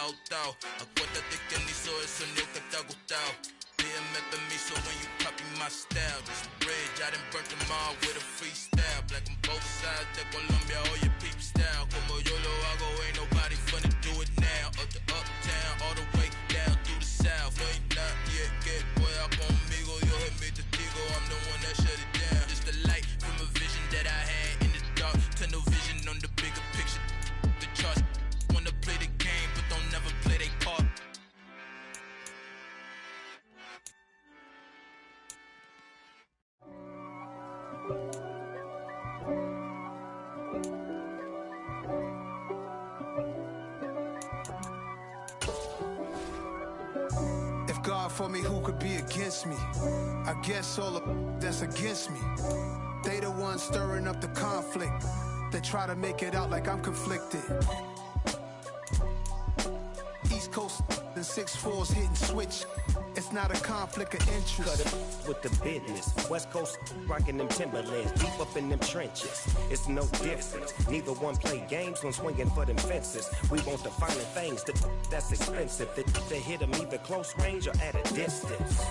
pautado. Acuérdate que ni hizo el sonido que te ha gustado. Pídeme permiso when you copy my style. This bridge, I done burnt them all with a freestyle. Black on both sides de Colombia, oye peep style. Como yo lo hago, ain't nobody finna do it now. Up to uptown, all the way down through the south. Ain't not yet, que pueda conmigo. Dios es mi testigo, I'm the one that shut it down. Just the light from a vision that I had in the dark. Tunnel vision on the bigger picture. The charts wanna play the game, but don't never play their part. If God for me, who could be against me? I guess all of that's against me. They the ones stirring up the conflict. They try to make it out like I'm conflicted. East Coast and 6'4's hitting switch. It's not a conflict of interest. Cut it with the business. West Coast rocking them Timberlands, deep up in them trenches. It's no difference. Neither one play games when swinging for them fences. We want the finer things that's expensive. They hit them either close range or at a distance.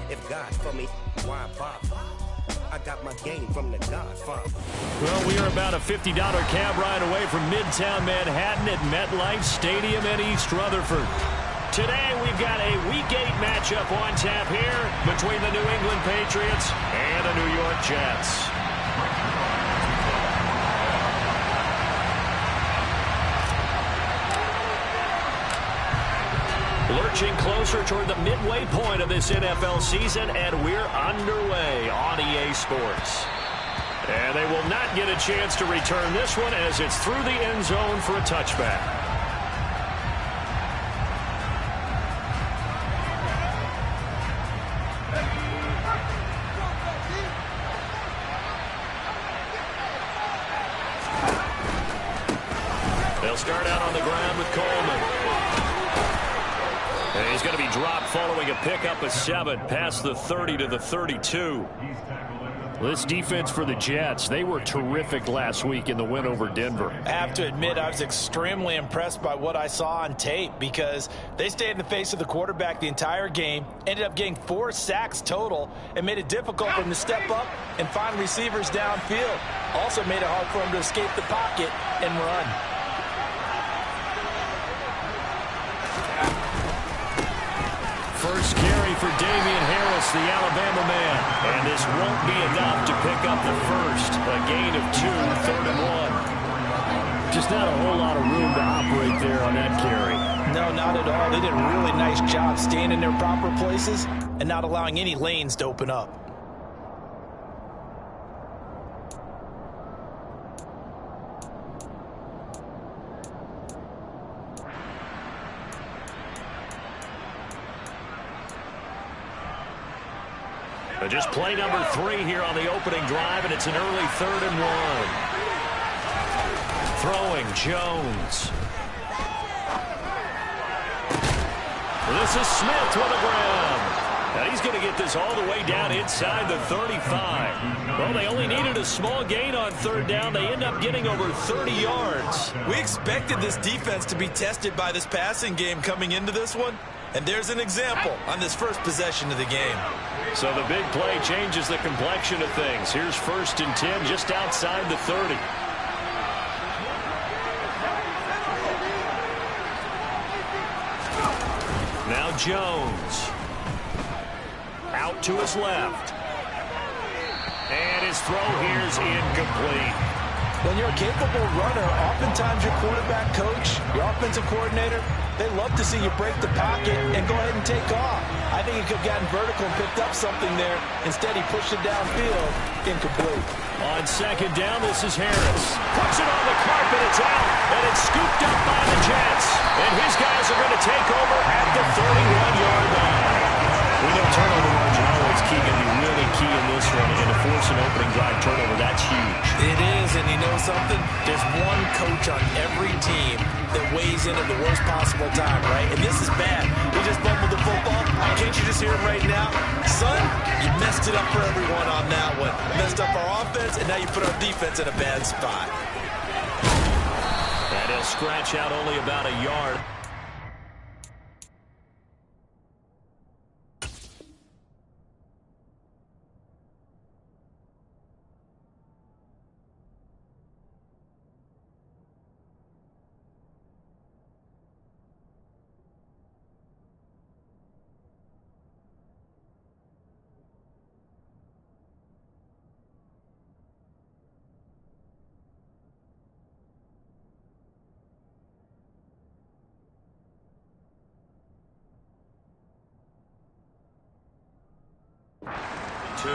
If God for me, why bother? I got my game from the Godfather. Well, we are about a $50 cab ride away from Midtown Manhattan at MetLife Stadium in East Rutherford. Today, we've got a Week 8 matchup on tap here between the New England Patriots and the New York Jets. Lurching closer toward the midway point of this NFL season, and we're underway on EA Sports. And they will not get a chance to return this one as it's through the end zone for a touchback. They'll start out on the ground with Coleman. And he's going to be dropped following a pickup of 7 past the 30 to the 32. This defense for the Jets, they were terrific last week in the win over Denver. I have to admit, I was extremely impressed by what I saw on tape because they stayed in the face of the quarterback the entire game, ended up getting 4 sacks total, and made it difficult for him to step up and find receivers downfield. Also made it hard for him to escape the pocket and run. First carry for Damian Harris, the Alabama man. And this won't be enough to pick up the first. A gain of 2, 3rd and 1. Just not a whole lot of room to operate there on that carry. No, not at all. They did a really nice job staying in their proper places and not allowing any lanes to open up. Just play number 3 here on the opening drive, and it's an early 3rd and 1. Throwing Jones. This is Smith with the ground. And he's going to get this all the way down inside the 35. Well, they only needed a small gain on 3rd down. They end up getting over 30 yards. We expected this defense to be tested by this passing game coming into this one. And there's an example on this first possession of the game. So the big play changes the complexion of things. Here's 1st and 10 just outside the 30. Now Jones. Out to his left. And his throw here is incomplete. When you're a capable runner, oftentimes your quarterback coach, your offensive coordinator, they love to see you break the pocket and go ahead and take off. I think he could have gotten vertical and picked up something there. Instead, he pushed it downfield, incomplete. On 2nd down, this is Harris. Puts it on the carpet, it's out, and it's scooped up by the Jets. And his guys are going to take over at the 31-yard line. We know turnover margin always key, going to be really key in this one. And to force an opening drive turnover, that's huge. It is, and you know something? There's one coach on every team that weighs in at the worst possible time, right? And this is bad. He just fumbled the football. Can't you just hear him right now? Son, you messed it up for everyone on that one. Messed up our offense, and now you put our defense in a bad spot. And he'll scratch out only about a yard. The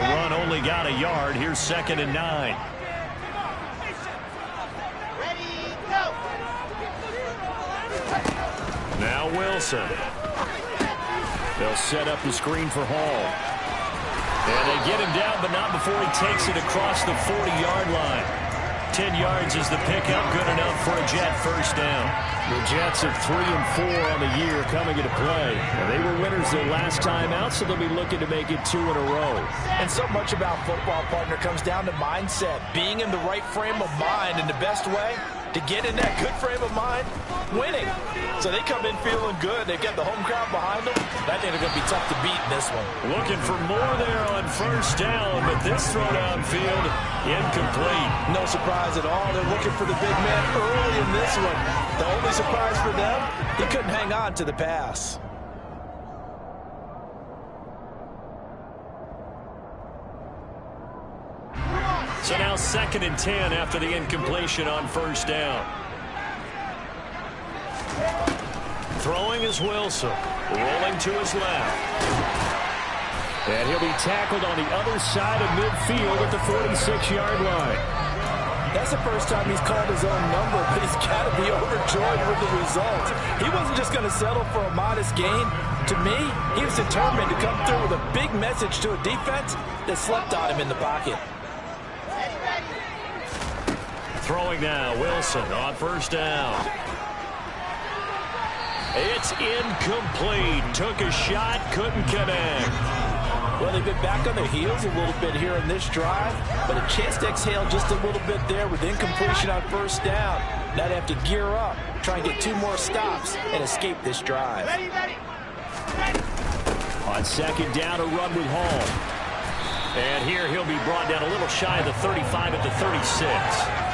run only got a yard. Here's 2nd and 9. Now Wilson. They'll set up the screen for Hall. And they get him down, but not before he takes it across the 40-yard line. 10 yards is the pickup, good enough for a Jet first down. The Jets are 3-4 on the year coming into play. And they were winners their last time out, so they'll be looking to make it 2 in a row. And so much about football, partner, comes down to mindset. Being in the right frame of mind, in the best way to get in that good frame of mind, winning. So they come in feeling good. They've got the home crowd behind them. I think they're going to be tough to beat in this one. Looking for more there on first down, but this throw downfield incomplete. No surprise at all. They're looking for the big man early in this one. The only surprise for them, he couldn't hang on to the pass. So now 2nd and 10 after the incompletion on first down. Throwing is Wilson. Rolling to his left. And he'll be tackled on the other side of midfield at the 46-yard line. That's the first time he's called his own number, but he's got to be overjoyed with the result. He wasn't just going to settle for a modest gain. To me, he was determined to come through with a big message to a defense that slept on him in the pocket. Throwing now, Wilson on first down. It's incomplete. Took a shot, couldn't connect. Well, they've been back on their heels a little bit here in this drive, but a chance to exhale just a little bit there with incompletion on first down. Now they have to gear up, try and get 2 more stops, and escape this drive. On 2nd down, a run with Hall. And here he'll be brought down a little shy of the 35 at the 36.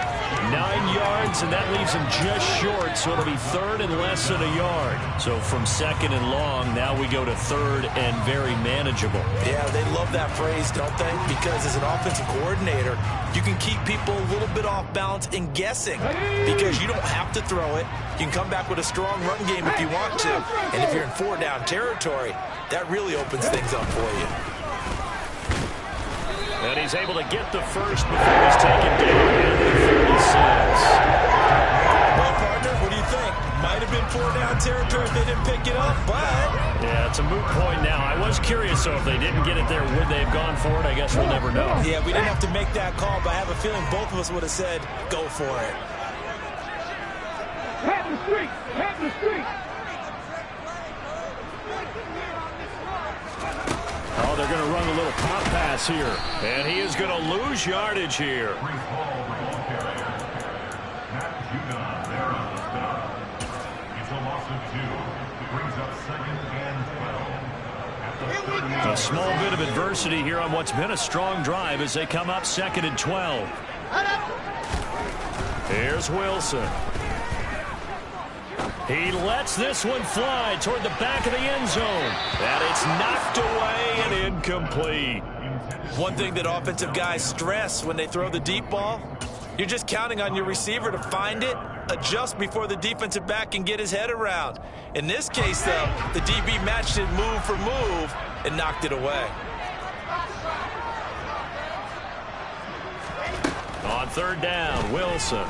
9 yards, and that leaves him just short, so it'll be 3rd and less than a yard. So from 2nd and long, now we go to 3rd and very manageable. Yeah, they love that phrase, don't they? Because as an offensive coordinator, you can keep people a little bit off balance and guessing because you don't have to throw it. You can come back with a strong run game if you want to. And if you're in 4-down territory, that really opens things up for you. And he's able to get the first before he's taken down at the 36. Well, partner, what do you think? Might have been 4-down territory if they didn't pick it up, but... Yeah, it's a moot point now. I was curious, so if they didn't get it there, would they have gone for it? I guess we'll never know. Yeah, we didn't have to make that call, but I have a feeling both of us would have said, go for it. Head in the street! Head in the street! Oh, they're going to run a little pop pass here. And he is going to lose yardage here. A small bit of adversity here on what's been a strong drive as they come up 2nd and 12. Here's Wilson. He lets this one fly toward the back of the end zone. And it's knocked away and incomplete. One thing that offensive guys stress when they throw the deep ball, you're just counting on your receiver to find it, adjust before the defensive back can get his head around. In this case, though, the DB matched it move for move and knocked it away. On 3rd down, Wilson.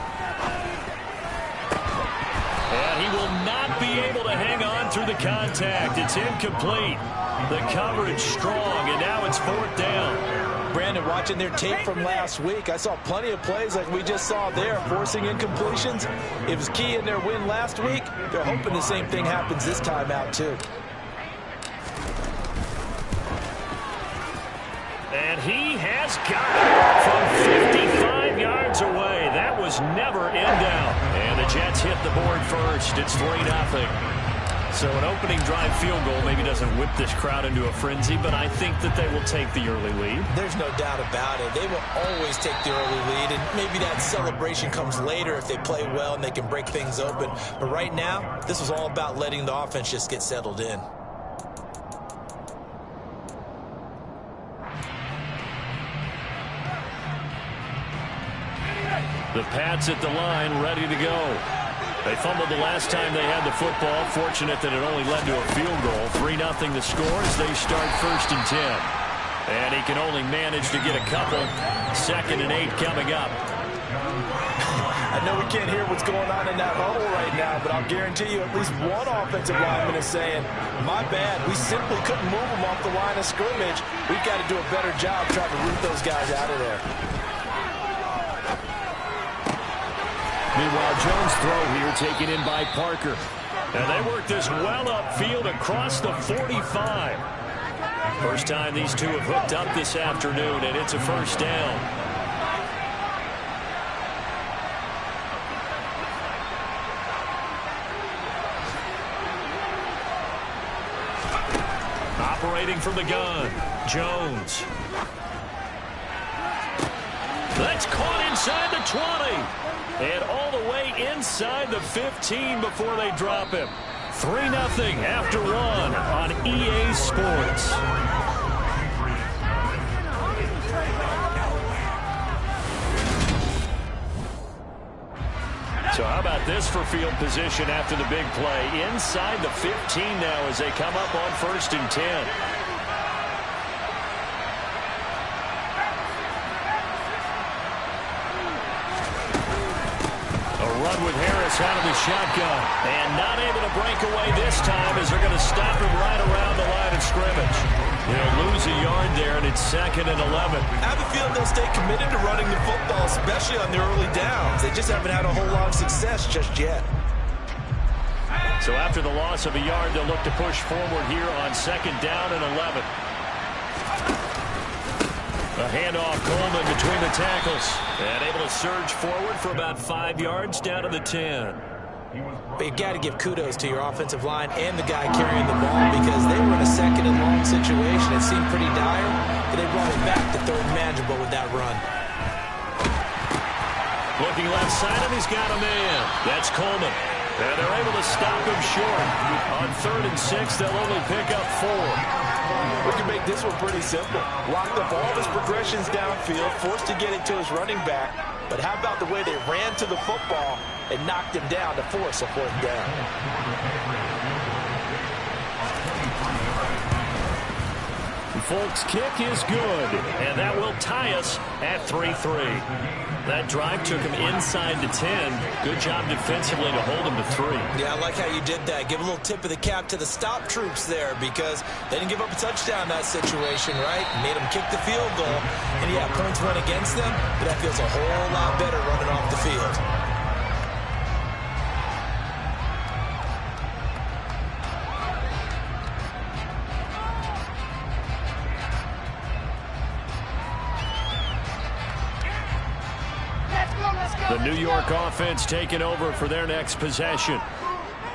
And he will not be able to hang on through the contact. It's incomplete. The coverage strong, and now it's 4th down. Brandon, watching their tape from last week, I saw plenty of plays like we just saw there, forcing incompletions. It was key in their win last week. They're hoping the same thing happens this time out, too. And he has got it from 55 yards away. That was never in doubt. And the Jets hit the board first. It's 3-0. So an opening drive field goal maybe doesn't whip this crowd into a frenzy, but I think that they will take the early lead. There's no doubt about it. They will always take the early lead, and maybe that celebration comes later if they play well and they can break things open. But right now, this was all about letting the offense just get settled in. The Pats at the line, ready to go. They fumbled the last time they had the football. Fortunate that it only led to a field goal. 3-0 the score as they start 1st and 10. And he can only manage to get a couple. 2nd and 8 coming up. I know we can't hear what's going on in that huddle right now, but I'll guarantee you at least one offensive lineman is saying, my bad, we simply couldn't move them off the line of scrimmage. We've got to do a better job trying to root those guys out of there. Meanwhile, Jones' throw here taken in by Parker. And they work this well upfield across the 45. First time these two have hooked up this afternoon, and it's a 1st down. Operating from the gun, Jones. That's caught inside the 20. And all the way inside the 15 before they drop him. 3-0 after 1 on EA Sports. So how about this for field position after the big play? Inside the 15 now as they come up on 1st and 10. With Harris out of the shotgun. And not able to break away this time as they're going to stop him right around the line of scrimmage. They'll lose a yard there, and it's 2nd and 11. I have a feeling they'll stay committed to running the football, especially on the early downs. They just haven't had a whole lot of success just yet. So after the loss of a yard, they'll look to push forward here on 2nd down and 11. A handoff, Coleman between the tackles. And able to surge forward for about 5 yards down to the 10. But you've got to give kudos to your offensive line and the guy carrying the ball because they were in a 2nd and long situation. It seemed pretty dire, but they brought it back to 3rd and manageable with that run. Looking left side, and he's got a man. That's Coleman. And they're able to stop him short. On 3rd and 6, they'll only pick up 4. We can make this one pretty simple. Locked up all of his progressions downfield, forced to get it to his running back. But how about the way they ran to the football and knocked him down to force a 4th down? Folks, kick is good, and that will tie us at 3-3. That drive took him inside the 10. Good job defensively to hold him to 3. Yeah, I like how you did that. Give a little tip of the cap to the stop troops there because they didn't give up a touchdown in that situation, right? Made them kick the field goal. And, yeah, points went against them, but that feels a whole lot better running off the field. The New York offense taking over for their next possession.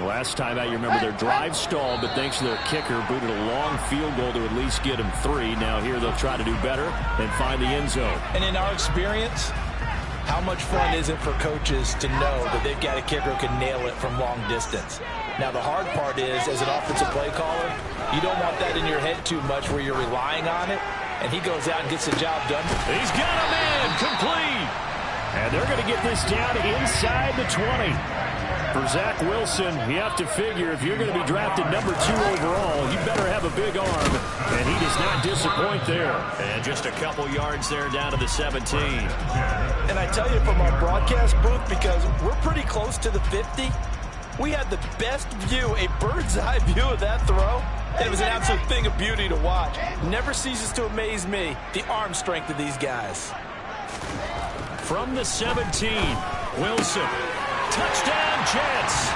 Last time out, you remember their drive stalled, but thanks to their kicker, booted a long field goal to at least get them 3. Now here they'll try to do better and find the end zone. And in our experience, how much fun is it for coaches to know that they've got a kicker who can nail it from long distance? Now, the hard part is, as an offensive play caller, you don't want that in your head too much where you're relying on it, and he goes out and gets the job done. He's got a man, complete. And they're going to get this down inside the 20. For Zach Wilson, you have to figure if you're going to be drafted number 2 overall, you better have a big arm. And he does not disappoint there. And just a couple yards there down to the 17. And I tell you from our broadcast booth, because we're pretty close to the 50, we had the best view, a bird's eye view of that throw. And it was an absolute thing of beauty to watch. Never ceases to amaze me, the arm strength of these guys. From the 17, Wilson. Touchdown, Jets.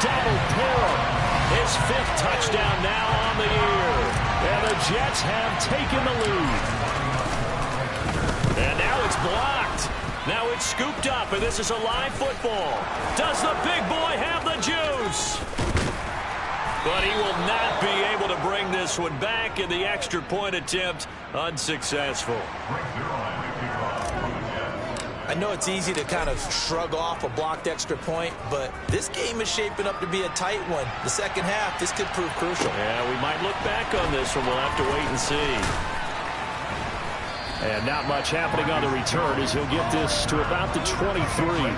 Double pill. His 5th touchdown now on the year. And the Jets have taken the lead. And now it's blocked. Now it's scooped up, and this is a live football. Does the big boy have the juice? But he will not be able to bring this one back, and the extra point attempt unsuccessful. I know it's easy to kind of shrug off a blocked extra point, but this game is shaping up to be a tight one. The second half, this could prove crucial. Yeah, we might look back on this one. We'll have to wait and see. And not much happening on the return as he'll get this to about the 23.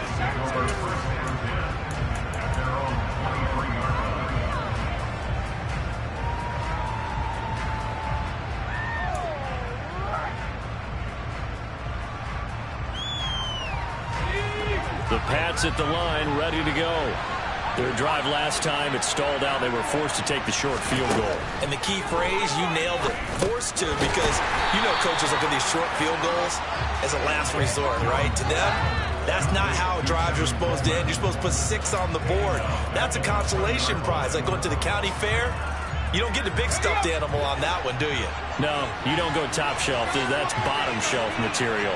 The Pats at the line, ready to go. Their drive last time, it stalled out. They were forced to take the short field goal. And the key phrase, you nailed it, forced to, because you know coaches look at these short field goals as a last resort, right? To them, that's not how drives are supposed to end. You're supposed to put 6 on the board. That's a consolation prize, like going to the county fair. You don't get the big stuffed animal on that one, do you? No, you don't go top shelf. That's bottom shelf material.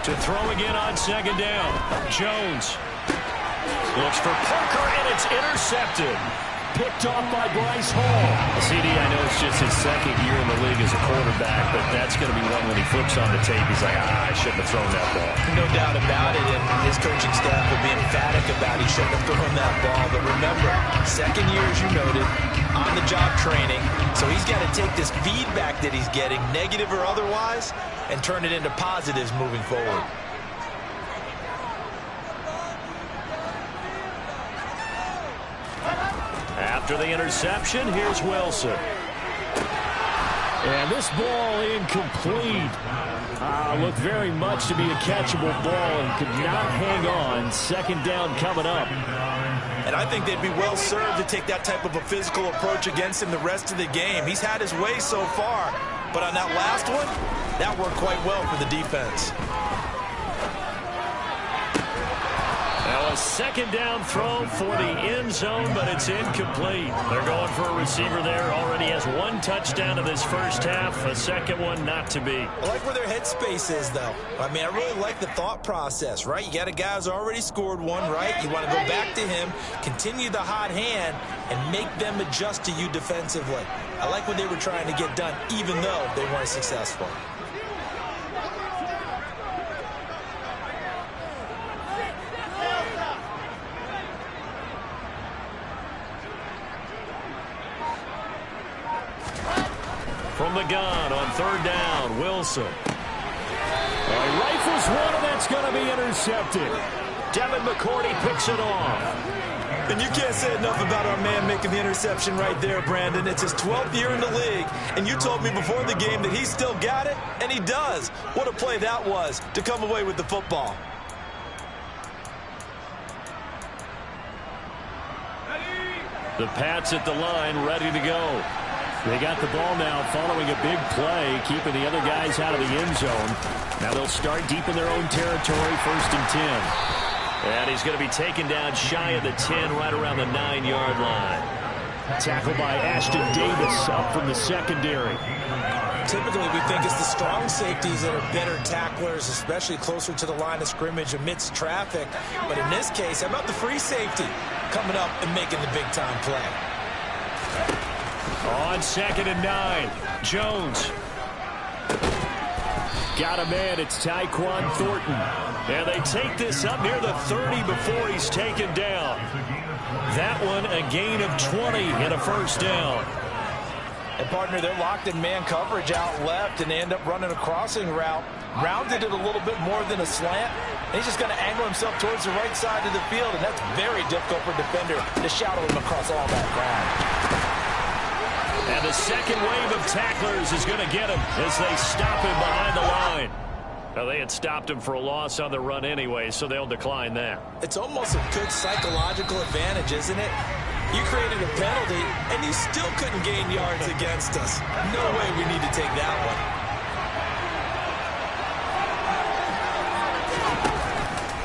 To throw again on second down. Jones looks for Parker, and it's intercepted. Picked off by Bryce Hall. CD, I know it's just his second year in the league as a quarterback, but that's going to be one when he flips on the tape. He's like, I shouldn't have thrown that ball. No doubt about it, and his coaching staff will be emphatic about he shouldn't have thrown that ball. But remember, second year, as you noted, on-the-job training, so he's got to take this feedback that he's getting, negative or otherwise, and turn it into positives moving forward. After the interception, here's Wilson. And this ball incomplete. Looked very much to be a catchable ball and could not hang on. Second down coming up. And I think they'd be well served to take that type of a physical approach against him the rest of the game. He's had his way so far, but on that last one, that worked quite well for the defense. Now a second down throw for the end zone, but it's incomplete. They're going for a receiver there. Already has 1 touchdown in this first half. A second one not to be. I like where their headspace is, though. I mean, I really like the thought process, right? You got a guy who's already scored one, right? You want to go back to him, continue the hot hand, and make them adjust to you defensively. I like what they were trying to get done, even though they weren't successful. From the gun on third down, Wilson. Rifles one, and that's going to be intercepted. Devin McCourty picks it off. And you can't say enough about our man making the interception right there, Brandon. It's his 12th year in the league, and you told me before the game that he still got it, and he does. What a play that was to come away with the football. The Pats at the line, ready to go. They got the ball now following a big play, keeping the other guys out of the end zone. Now they'll start deep in their own territory, 1st and 10. And he's going to be taken down shy of the 10, right around the 9-yard line. Tackled by Ashton Davis up from the secondary. Typically, we think it's the strong safeties that are better tacklers, especially closer to the line of scrimmage amidst traffic. But in this case, how about the free safety coming up and making the big-time play? On 2nd and 9, Jones. Got a man, it's Tyquan Thornton. And they take this up near the 30 before he's taken down. That one, a gain of 20 and a first down. And, partner, they're locked in man coverage out left, and they end up running a crossing route. Rounded it a little bit more than a slant. And he's just going to angle himself towards the right side of the field, and that's very difficult for a defender to shadow him across all that ground. And the second wave of tacklers is going to get him as they stop him behind the line. Now, they had stopped him for a loss on the run anyway, so they'll decline that. It's almost a good psychological advantage, isn't it? You created a penalty, and you still couldn't gain yards against us. No way we need to take that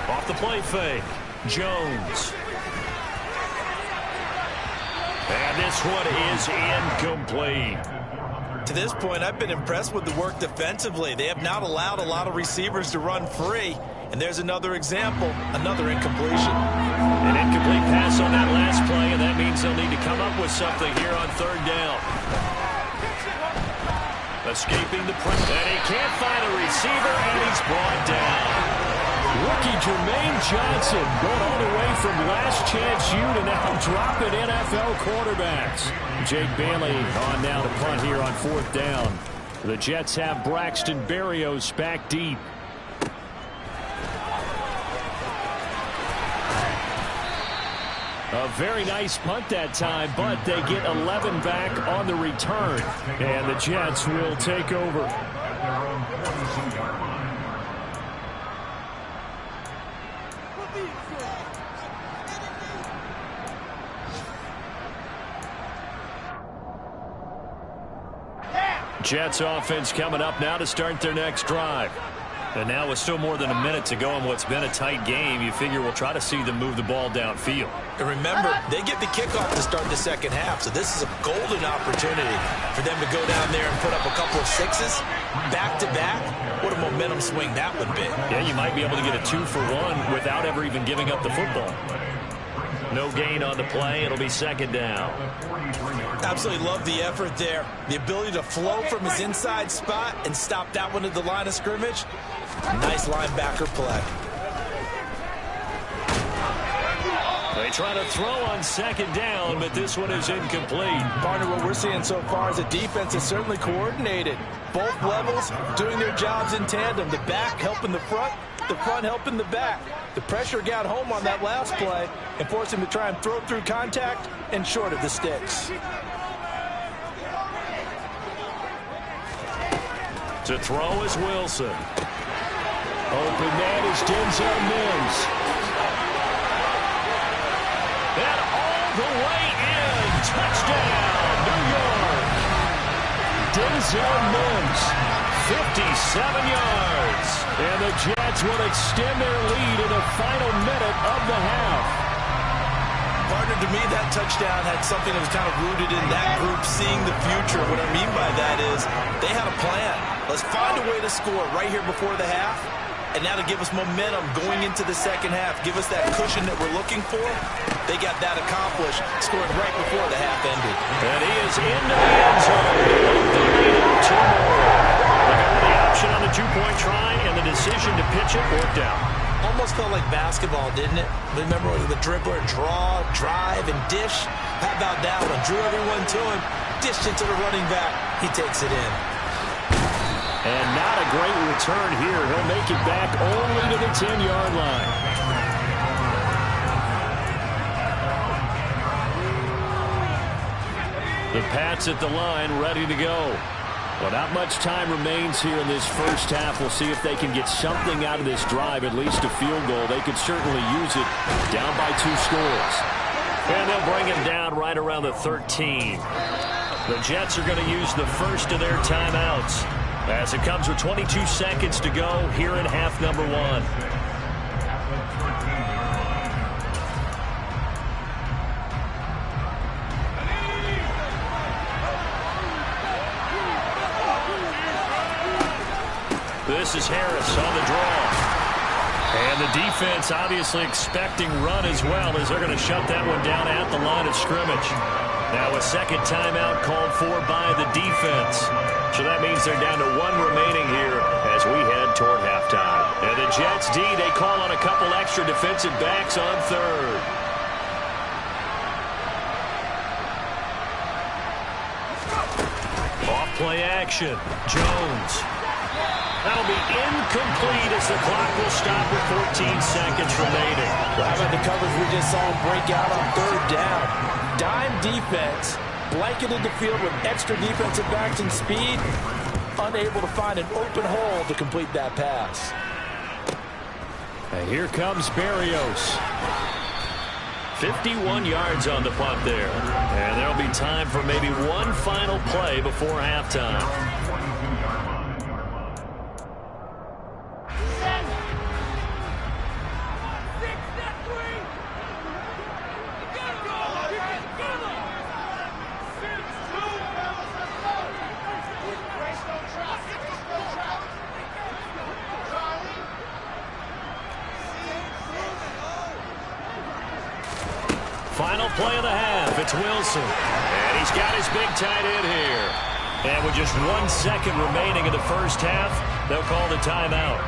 one. Off the play fake, Jones. And this one is incomplete. To this point, I've been impressed with the work defensively. They have not allowed a lot of receivers to run free. And there's another example, another incompletion. An incomplete pass on that last play, and that means they'll need to come up with something here on third down. Escaping the pressure, and he can't find a receiver, and he's brought down. Rookie Jermaine Johnson going all the way from last chance U to now dropping NFL quarterbacks. Jake Bailey on now to punt here on fourth down. The Jets have Braxton Berrios back deep. A very nice punt that time, but they get 11 back on the return. And the Jets will take over. Jets offense coming up now to start their next drive. And now with still more than a minute to go in what's been a tight game, you figure we'll try to see them move the ball downfield. And remember, they get the kickoff to start the second half, so this is a golden opportunity for them to go down there and put up a couple of sixes back-to-back. What a momentum swing that would be. Yeah, you might be able to get a 2-for-1 without ever even giving up the football. No gain on the play. It'll be second down. Absolutely love the effort there. The ability to flow from his inside spot and stop that one at the line of scrimmage. Nice linebacker play. They try to throw on second down, but this one is incomplete. Partner, what we're seeing so far is the defense is certainly coordinated. Both levels doing their jobs in tandem. The back helping the front helping the back. The pressure got home on that last play and forced him to try and throw through contact and short of the sticks. To throw is Wilson. Open man is Denzel Mims. And all the way in. Touchdown, New York. Denzel Mims, 57 yards. And the Jets will extend their lead in the final minute of the half. Partner, to me, that touchdown had something that was kind of rooted in that group seeing the future. What I mean by that is they had a plan. Let's find a way to score right here before the half. And now to give us momentum going into the second half, give us that cushion that we're looking for. They got that accomplished, scoring right before the half ended. And he is into the end zone. The lead of 2 more. They got the option on the two-point try, and the decision to pitch it worked out. Almost felt like basketball, didn't it? Remember the dribbler, draw, drive, and dish? How about that one? Drew everyone to him, dished it to the running back. He takes it in. And not a great return here. He'll make it back only to the 10-yard line. The Pats at the line, ready to go. Well, not much time remains here in this first half. We'll see if they can get something out of this drive, at least a field goal. They could certainly use it down by 2 scores. And they'll bring him down right around the 13. The Jets are going to use the first of their timeouts as it comes with 22 seconds to go here in half number 1. This is Harris on the draw. And the defense obviously expecting run as well, as they're going to shut that one down at the line of scrimmage. Now a second timeout called for by the defense. So that means they're down to 1 remaining here as we head toward halftime. And the Jets D, they call on a couple extra defensive backs on third. Off play action. Jones. That'll be incomplete as the clock will stop with 14 seconds remaining. How about the coverage we just saw him break out on third down? Dime defense, blanketed the field with extra defensive backs and speed, unable to find an open hole to complete that pass. And here comes Berrios. 51 yards on the punt there. And there'll be time for maybe one final play before halftime. 12th play of the half. It's Wilson. And he's got his big tight end here. And with just 1 second remaining in the first half, they'll call the timeout.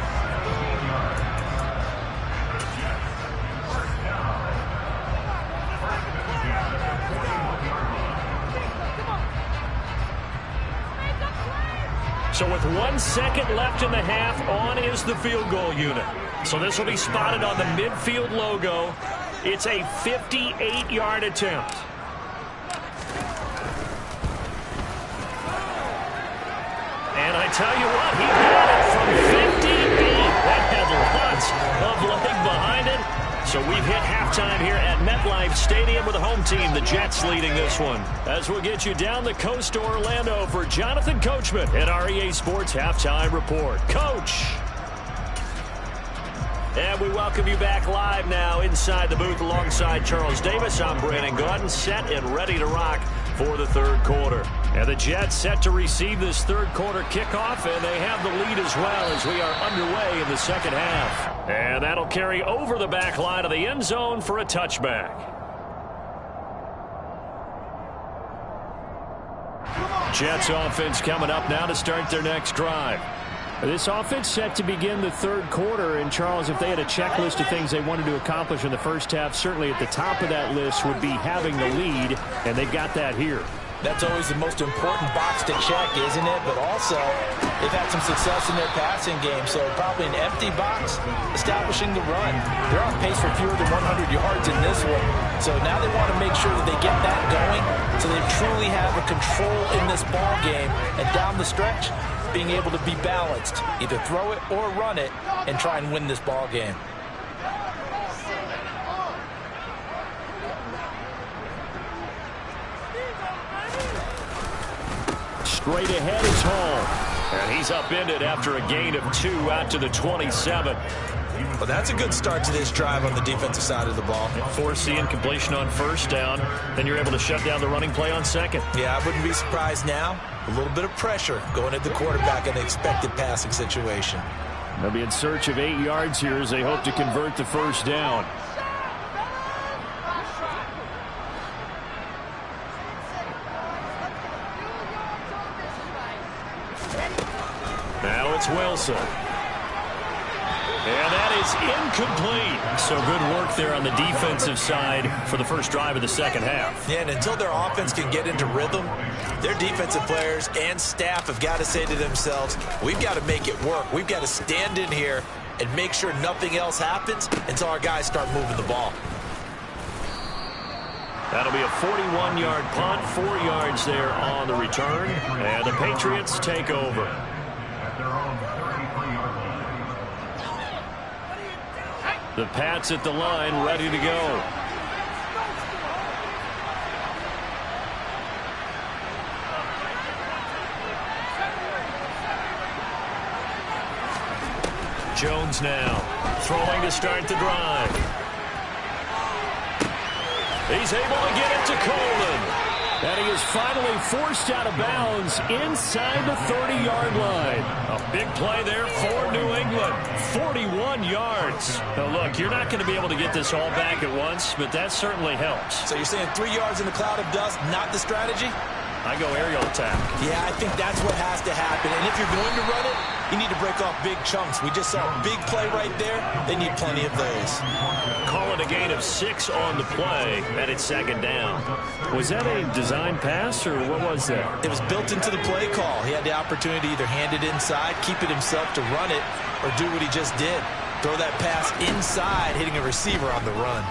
So with 1 second left in the half, on is the field goal unit. So this will be spotted on the midfield logo. It's a 58-yard attempt. And I tell you what, he got it from 58. That had lots of leg behind it. So we've hit halftime here at MetLife Stadium with the home team, the Jets, leading this one. As we'll get you down the coast to Orlando for Jonathan Coachman at REA Sports Halftime Report. Coach! And we welcome you back live now inside the booth alongside Charles Davis. I'm Brandon Gaudin, set and ready to rock for the third quarter. And the Jets set to receive this third quarter kickoff, and they have the lead as well as we are underway in the second half. And that'll carry over the back line of the end zone for a touchback. Jets offense coming up now to start their next drive. This offense set to begin the third quarter, and Charles, if they had a checklist of things they wanted to accomplish in the first half, certainly at the top of that list would be having the lead, and they've got that here. That's always the most important box to check, isn't it? But also, they've had some success in their passing game, so probably an empty box, establishing the run. They're on pace for fewer than 100 yards in this one, so now they want to make sure that they get that going so they truly have a control in this ball game, and down the stretch, being able to be balanced, either throw it or run it, and try and win this ball game. Straight ahead is Hall. And he's upended after a gain of 2 out to the 27. Well, that's a good start to this drive on the defensive side of the ball. Force the incompletion on first down. Then you're able to shut down the running play on second. Yeah, I wouldn't be surprised now. A little bit of pressure going at the quarterback in the expected passing situation. They'll be in search of 8 yards here as they hope to convert the first down. Now it's Wilson. And that is incomplete. So good work there on the defensive side for the first drive of the second half. Yeah, and until their offense can get into rhythm, their defensive players and staff have got to say to themselves, we've got to make it work. We've got to stand in here and make sure nothing else happens until our guys start moving the ball. That'll be a 41-yard punt, 4 yards there on the return. And the Patriots take over. The Pats at the line, ready to go. Jones now, throwing to start the drive. He's able to get it to Coleman. And he is finally forced out of bounds inside the 30-yard line. A big play there for New England. 41 yards. Now, look, you're not going to be able to get this all back at once, but that certainly helps. So you're saying 3 yards in a cloud of dust, not the strategy? I go aerial attack. Yeah, I think that's what has to happen. And if you're going to run it, you need to break off big chunks. We just saw a big play right there. They need plenty of those. Call it a gain of 6 on the play, and it's second down. Was that a design pass, or what was that? It was built into the play call. He had the opportunity to either hand it inside, keep it himself to run it, or do what he just did. Throw that pass inside, hitting a receiver on the run.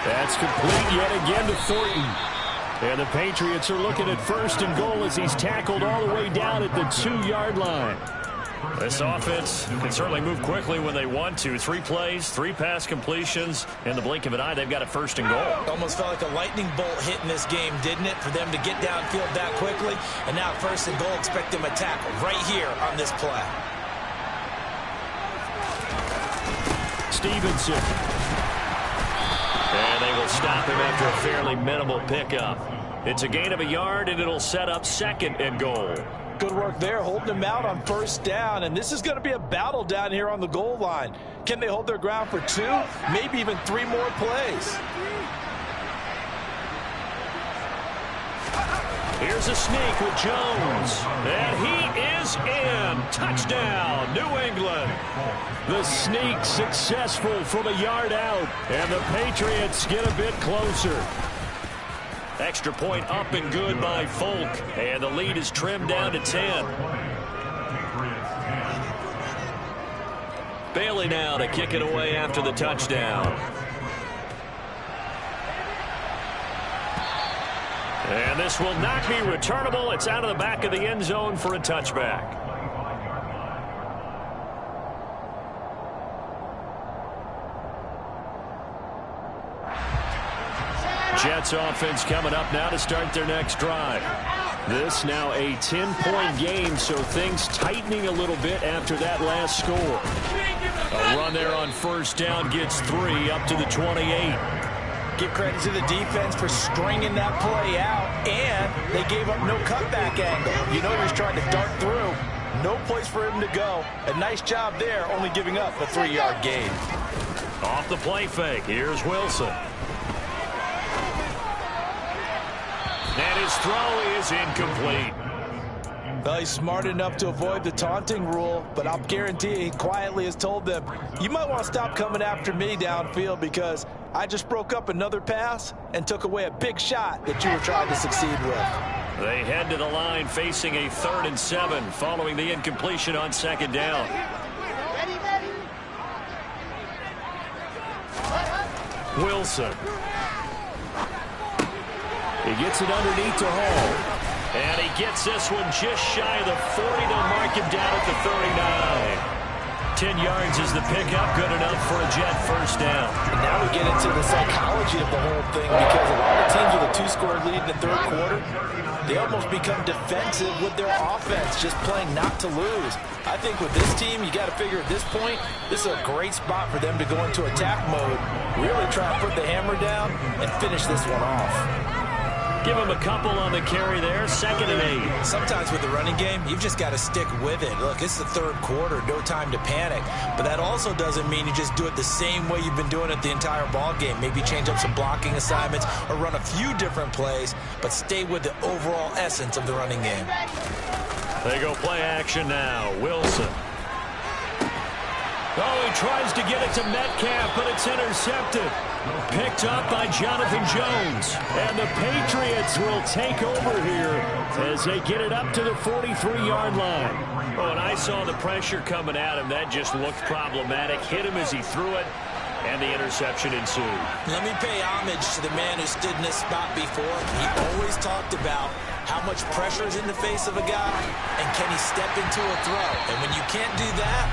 That's complete yet again to Thornton. And the Patriots are looking at first and goal as he's tackled all the way down at the 2-yard line. This offense can certainly move quickly when they want to. 3 plays, 3 pass completions. In the blink of an eye, they've got a first and goal. Almost felt like a lightning bolt hit in this game, didn't it? For them to get downfield that quickly. And now first and goal, expect them to tackle right here on this play. Stevenson. And they will stop him after a fairly minimal pickup. It's a gain of 1 yard, and it'll set up second and goal. Good work there, holding him out on first down. And this is going to be a battle down here on the goal line. Can they hold their ground for 2, maybe even 3 more plays? Here's a sneak with Jones. And he is in. Touchdown, New England. The sneak successful from a yard out. And the Patriots get a bit closer. Extra point up and good by Folk. And the lead is trimmed down to 10. Bailey now to kick it away after the touchdown. And this will not be returnable. It's out of the back of the end zone for a touchback. Jets offense coming up now to start their next drive. This now a 10-point game, so things tightening a little bit after that last score. A run there on first down gets 3 up to the 28. Give credit to the defense for stringing that play out, and they gave up no cutback angle. You know he was trying to dart through. No place for him to go. A nice job there, only giving up a 3-yard gain. Off the play fake, here's Wilson. And his throw is incomplete. Well, he's smart enough to avoid the taunting rule, but I'll guarantee he quietly has told them, you might want to stop coming after me downfield because I just broke up another pass and took away a big shot that you were trying to succeed with. They head to the line facing a 3rd and 7 following the incompletion on 2nd down. Wilson. He gets it underneath to Hall. And he gets this one just shy of the 40. They'll mark him down at the 39. 10 yards is the pickup, good enough for a Jet first down. And now we get into the psychology of the whole thing because a lot of teams with a 2-score lead in the 3rd quarter, they almost become defensive with their offense, just playing not to lose. I think with this team, you got to figure at this point, this is a great spot for them to go into attack mode, really try to put the hammer down and finish this one off. Give him a couple on the carry there. 2nd and 8. Sometimes with the running game, you've just got to stick with it. Look, it's the 3rd quarter, no time to panic. But that also doesn't mean you just do it the same way you've been doing it the entire ball game. Maybe change up some blocking assignments or run a few different plays, but stay with the overall essence of the running game. They go play action now. Wilson. Oh, he tries to get it to Metcalf, but it's intercepted. Picked up by Jonathan Jones. And the Patriots will take over here as they get it up to the 43-yard line. Oh, and I saw the pressure coming at him. That just looked problematic. Hit him as he threw it, and the interception ensued. Let me pay homage to the man who stood in this spot before. He always talked about how much pressure is in the face of a guy, and can he step into a throw. And when you can't do that,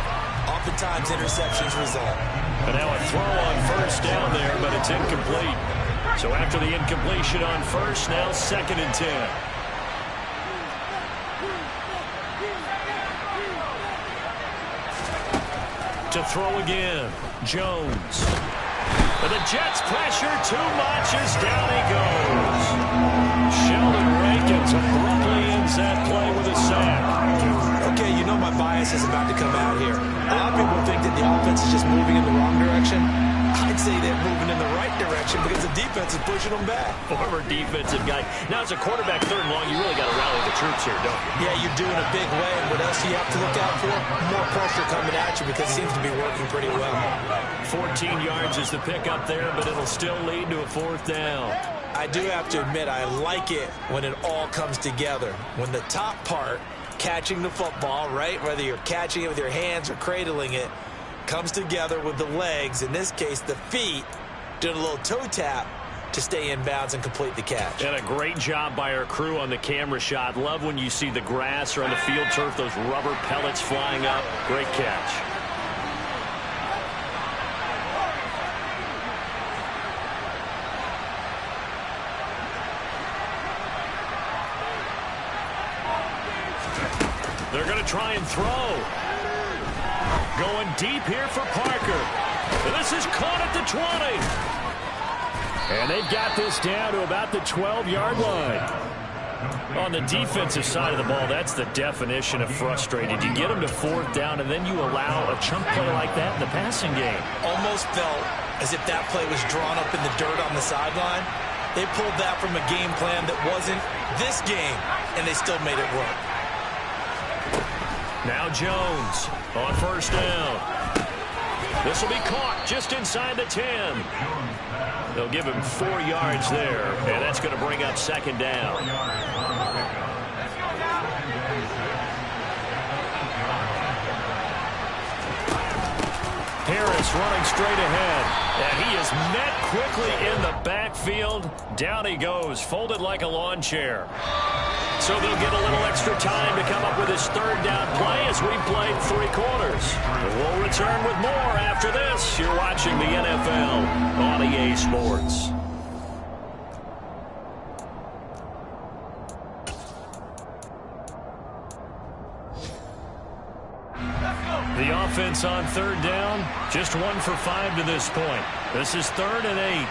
oftentimes interceptions result. And now a throw on first down there, but it's incomplete. So after the incompletion on first, now 2nd and 10. To throw again, Jones. And the Jets pressure too much as down he goes. Sheldon Rankins abruptly ends that play with a sack. Okay, you know my bias is about to come out here. A lot of people think that the offense is just moving in the wrong direction. I'd say they're moving in the right direction because the defense is pushing them back. Former defensive guy. Now, as a quarterback 3rd and long, you really got to rally the troops here, don't you? Yeah, you're doing a big way. And what else do you have to look out for? More pressure coming at you because it seems to be working pretty well. 14 yards is the pickup there, but it'll still lead to a 4th down. I do have to admit, I like it when it all comes together. When the top part, catching the football, right, whether you're catching it with your hands or cradling it, comes together with the legs, in this case the feet, doing a little toe tap to stay in bounds and complete the catch. And a great job by our crew on the camera shot. Love when you see the grass or on the field turf, those rubber pellets flying up. Great catch. They're going to try and throw. Going deep here for Parker. And this is caught at the 20. And they've got this down to about the 12-yard line. On the defensive side of the ball, that's the definition of frustrated. You get them to 4th down, and then you allow a chunk play like that in the passing game. Almost felt as if that play was drawn up in the dirt on the sideline. They pulled that from a game plan that wasn't this game, and they still made it work. Now Jones on 1st down. This will be caught just inside the 10. They'll give him 4 yards there, and that's going to bring up 2nd down. Harris running straight ahead, and he is met quickly in the backfield. Down he goes, folded like a lawn chair. So they'll get a little extra time to come up with his 3rd down play as we played 3 quarters. We'll return with more after this. You're watching the NFL on EA Sports. The offense on 3rd down, just 1 for 5 to this point. This is 3rd and 8.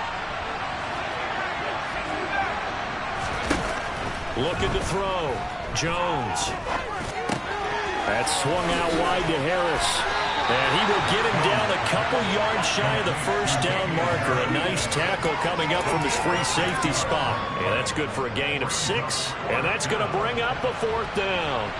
Looking to throw. Jones. That's swung out wide to Harris. And he will get him down a couple yards shy of the 1st down marker. A nice tackle coming up from his free safety spot. And that's good for a gain of 6. And that's going to bring up a 4th down.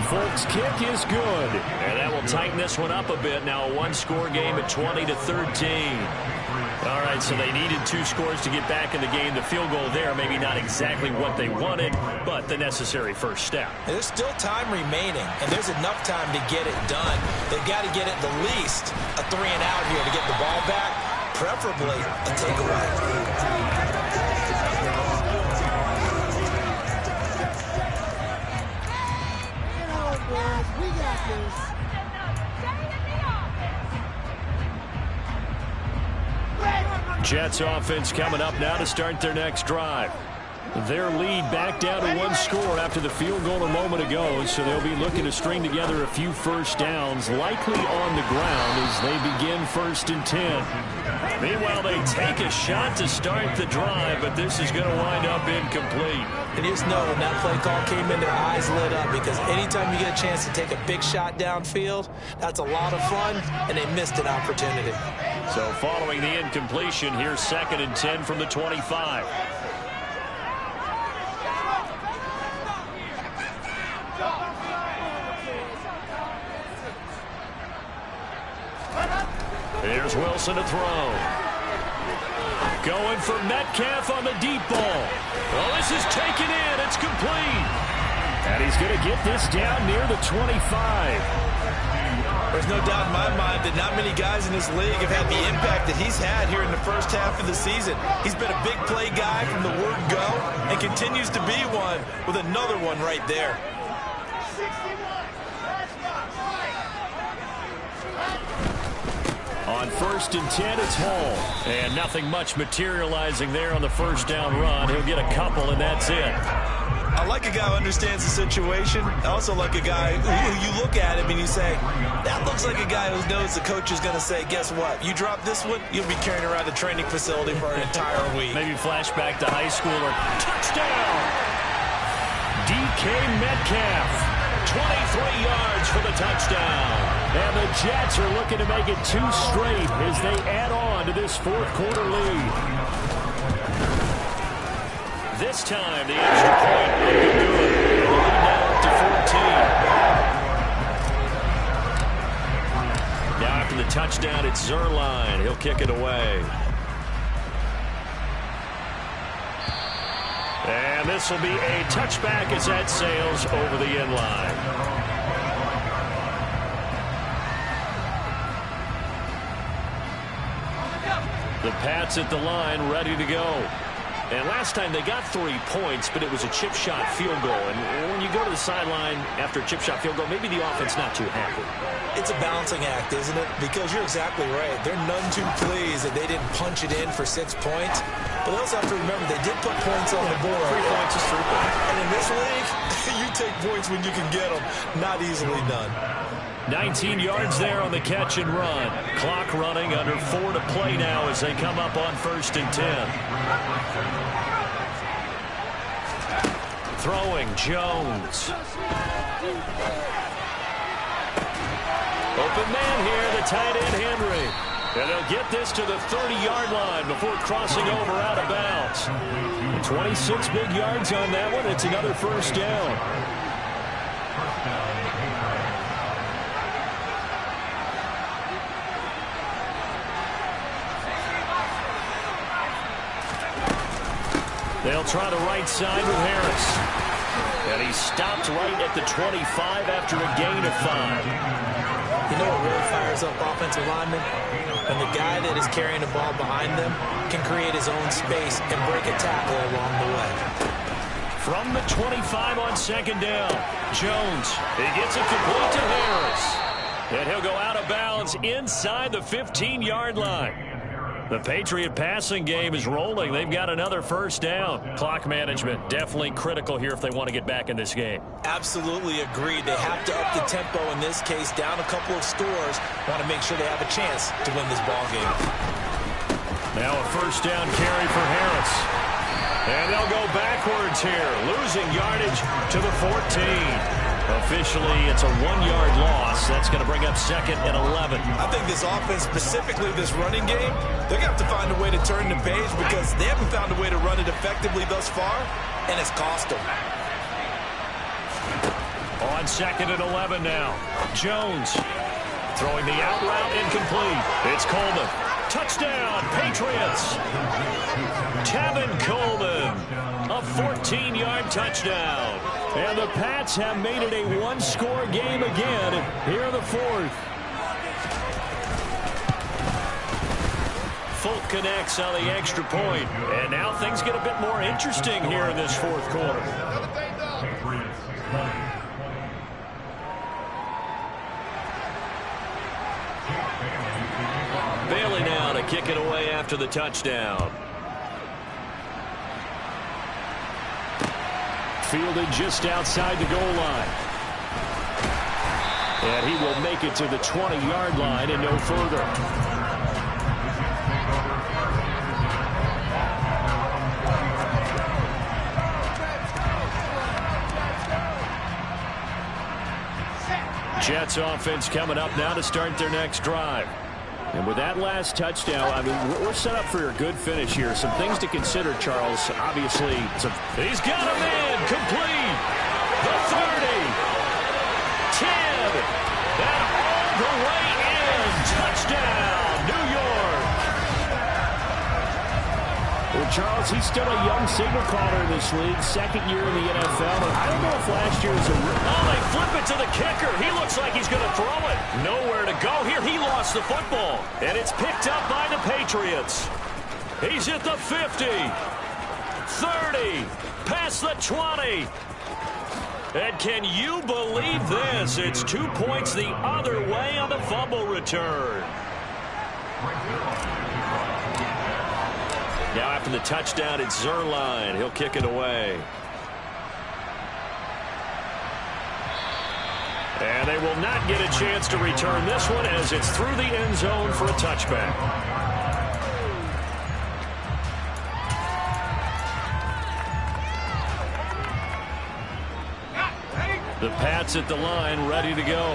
Folks' kick is good. And that will tighten this one up a bit. Now a 1-score game at 20-13. All right, so they needed 2 scores to get back in the game. The field goal there, maybe not exactly what they wanted, but the necessary first step. There's still time remaining, and there's enough time to get it done. They've got to get at the least a 3-and-out here to get the ball back, preferably a takeaway. We got this. Jets offense coming up now to start their next drive. Their lead back down to 1 score after the field goal a moment ago, so they'll be looking to string together a few first downs, likely on the ground as they begin 1st and 10. Meanwhile, they take a shot to start the drive, but this is going to wind up incomplete. And you just know when that play call came in, their eyes lit up, because anytime you get a chance to take a big shot downfield, that's a lot of fun, and they missed an opportunity. So following the incompletion, here's 2nd and 10 from the 25. Here's Wilson to throw. Going for Metcalf on the deep ball. Well, this is taken in. It's complete. And he's going to get this down near the 25. There's no doubt in my mind that not many guys in this league have had the impact that he's had here in the first half of the season. He's been a big play guy from the word go and continues to be one with another one right there. On 1st and 10, it's Hall. And nothing much materializing there on the 1st down run. He'll get a couple, and that's it. I like a guy who understands the situation. I also like a guy who you look at him and you say, that looks like a guy who knows the coach is going to say, guess what? You drop this one, you'll be carrying around the training facility for an entire week. Maybe flashback to high school or touchdown. DK Metcalf, 23 yards for the touchdown. And the Jets are looking to make it 2 straight as they add on to this 4th quarter lead. This time, the extra point looking good. The lead now up to 14. Now after the touchdown, it's Zuerlein. He'll kick it away. And this will be a touchback as that sails over the end line. The Pats at the line, ready to go. And last time they got 3 points, but it was a chip shot field goal. And when you go to the sideline after a chip shot field goal, maybe the offense not too happy. It's a balancing act, isn't it? Because you're exactly right. They're none too pleased that they didn't punch it in for 6 points. But they also have to remember they did put points on the board. 3 points is 3 points. And in this league, You take points when you can get them. Not easily done. 19 yards there on the catch and run. Clock running, under 4 to play now as they come up on 1st and 10. Throwing, Jones. Open man here, the tight end, Henry. And they'll get this to the 30-yard line before crossing over out of bounds. 26 big yards on that one. It's another 1st down. They'll try the right side with Harris. And he stopped right at the 25 after a gain of 5. You know what really fires up offensive linemen? When the guy that is carrying the ball behind them can create his own space and break a tackle along the way. From the 25 on 2nd down, Jones. He gets it complete to Harris. And he'll go out of bounds inside the 15-yard line. The Patriot passing game is rolling. They've got another 1st down. Clock management definitely critical here if they want to get back in this game. Absolutely agreed. They have to up the tempo in this case, down a couple of scores. Want to make sure they have a chance to win this ball game. Now a 1st down carry for Harris. And they'll go backwards here, losing yardage to the 14. Officially, it's a 1-yard loss. That's going to bring up 2nd and 11. I think this offense, specifically this running game, they're going to have to find a way to turn the page because they haven't found a way to run it effectively thus far, and it's cost them. On 2nd and 11 now. Jones throwing the out route incomplete. It's Coleman. Touchdown, Patriots. Tevin Coleman. A 14-yard touchdown. And the Pats have made it a 1-score game again here in the 4th. Folk connects on the extra point. And now things get a bit more interesting here in this 4th quarter. Bailey now to kick it away after the touchdown. Fielded just outside the goal line. And he will make it to the 20-yard line and no further. Jets offense coming up now to start their next drive. And with that last touchdown, I mean, we're set up for a good finish here. Some things to consider, Charles. Obviously, he's got him in. Complete. The 30. 10. And all the way in. Touchdown, New York. Well, Charles, he's still a young signal caller in this league. 2nd year in the NFL. And I don't know if last year was a... Oh, they flip it to the kicker. He looks like he's going to throw it. Nowhere to go here. He lost the football. And it's picked up by the Patriots. He's at the 50. 30. Past the 20. And can you believe this? It's 2 points the other way on the fumble return. Now after the touchdown, it's Zuerlein. He'll kick it away. And they will not get a chance to return this one as it's through the end zone for a touchback. The Pats at the line, ready to go.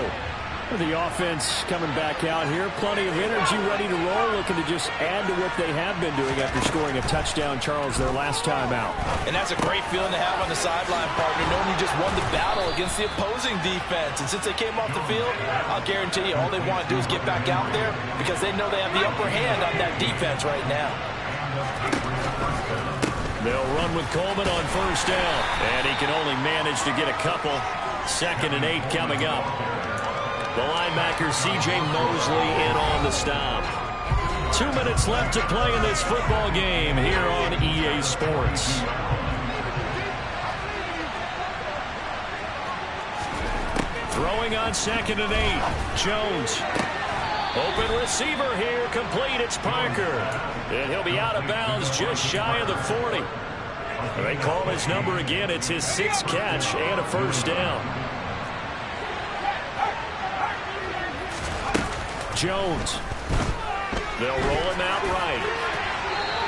The offense coming back out here. Plenty of energy, ready to roll, looking to just add to what they have been doing after scoring a touchdown, Charles, their last time out. And that's a great feeling to have on the sideline, partner, knowing you just won the battle against the opposing defense. And since they came off the field, I'll guarantee you all they want to do is get back out there because they know they have the upper hand on that defense right now. They'll run with Coleman on 1st down. And he can only manage to get a couple. 2nd and 8 coming up. The linebacker, C.J. Mosley, in on the stop. 2 minutes left to play in this football game here on EA Sports. Throwing on 2nd and 8. Jones. Open receiver here, complete. It's Parker. And he'll be out of bounds just shy of the 40. They call his number again. It's his 6th catch and a first down. Jones. They'll roll him out right.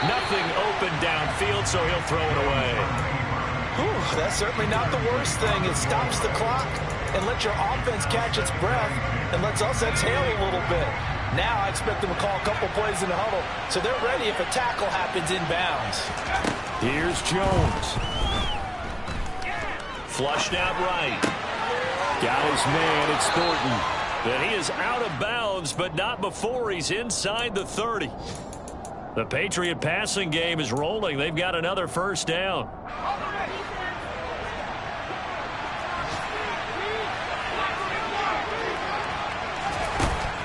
Nothing open downfield, so he'll throw it away. Whew, that's certainly not the worst thing. It stops the clock and lets your offense catch its breath and lets us exhale a little bit. Now I expect them to call a couple plays in the huddle, so they're ready if a tackle happens inbounds. Here's Jones. Flushed out right. Got his man, it's Thornton. And he is out of bounds, but not before he's inside the 30. The Patriot passing game is rolling. They've got another first down.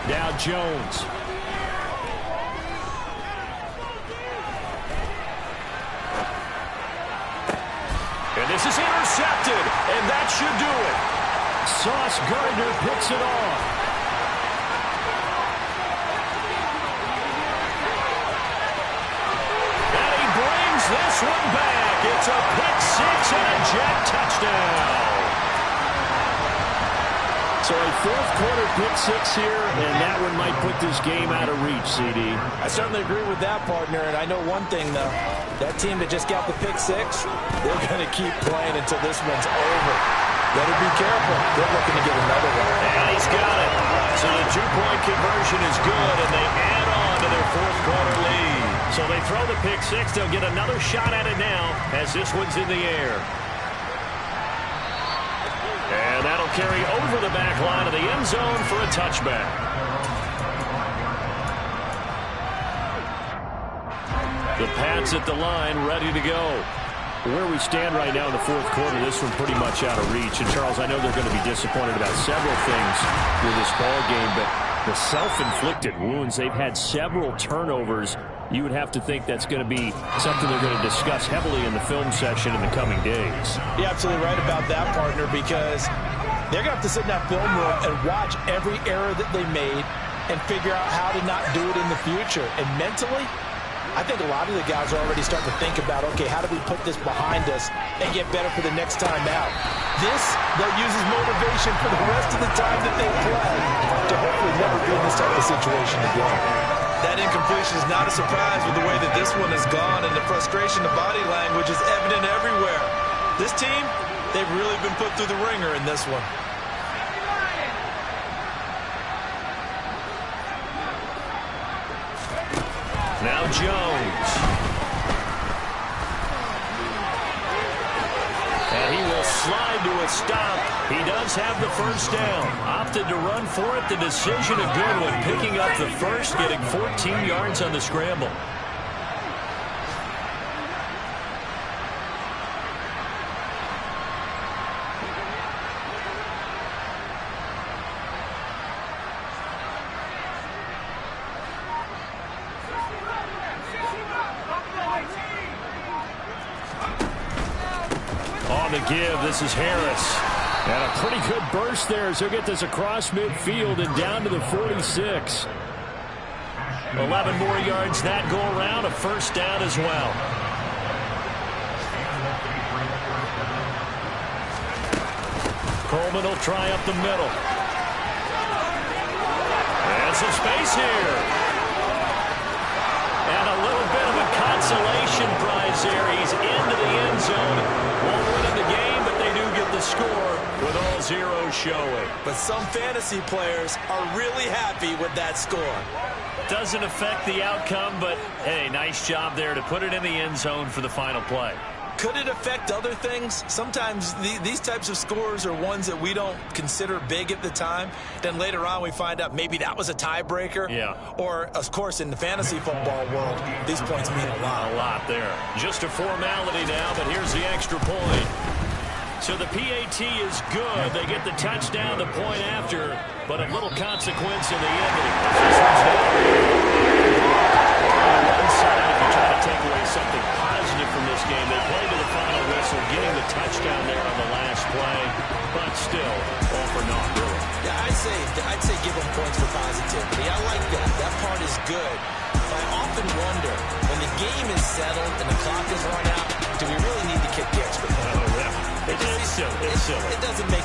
Now Jones. And this is intercepted, and that should do it. Sauce Gardner picks it off. And he brings this one back. It's a pick six and a jet touchdown. So a fourth-quarter pick six here, and that one might put this game out of reach, CD. I certainly agree with that, partner, and I know one thing, though. That team that just got the pick six, they're going to keep playing until this one's over. Better be careful. They're looking to get another one. And he's got it. So the two-point conversion is good, and they add on to their fourth-quarter lead. So they throw the pick six. They'll get another shot at it now as this one's in the air. And that'll carry over the back line of the end zone for a touchback. The Pats at the line, ready to go. Where we stand right now in the fourth quarter, this one pretty much out of reach. And, Charles, I know they're going to be disappointed about several things with this ball game, but the self-inflicted wounds, they've had several turnovers. You would have to think that's going to be something they're going to discuss heavily in the film session in the coming days. You're absolutely right about that, partner, because they're going to have to sit in that film room and watch every error that they made and figure out how to not do it in the future. And mentally, I think a lot of the guys are already starting to think about, okay, how do we put this behind us and get better for the next time out? This, they'll use as motivation for the rest of the time that they play to hopefully never be in this type of situation again. That incompletion is not a surprise with the way that this one has gone, and the frustration, the body language is evident everywhere. This team, they've really been put through the ringer in this one. Now Jones. And he will slide to a stop. He does have the first down. Opted to run for it. The decision a good one. Picking up the first, getting 14 yards on the scramble. The give, this is Harris. And a pretty good burst there as he'll get this across midfield and down to the 46. 11 more yards that go around, a first down as well. Coleman will try up the middle. And some space here. And a little bit of a consolation prize there. He's into the end zone. Won't win in the game, but they do get the score with all zeros showing. But some fantasy players are really happy with that score. Doesn't affect the outcome, but, hey, nice job there to put it in the end zone for the final play. Could it affect other things? Sometimes these types of scores are ones that we don't consider big at the time. Then later on we find out maybe that was a tiebreaker. Yeah. Or, of course, in the fantasy football world, these points mean a lot. A lot there. Just a formality now, but here's the extra point. So the PAT is good. They get the touchdown, the point after, but of little consequence in the end. This one's down. On one side, if you try to take away something positive from this game, they played to the final whistle, getting the touchdown there on the last play, but still, all for naught, really. Yeah, I'd say give them points for positivity. I like that. That part is good. But I often wonder, when the game is settled and the clock is run out, do we really need to kick the extra point? Oh, yeah. It's silly. It doesn't make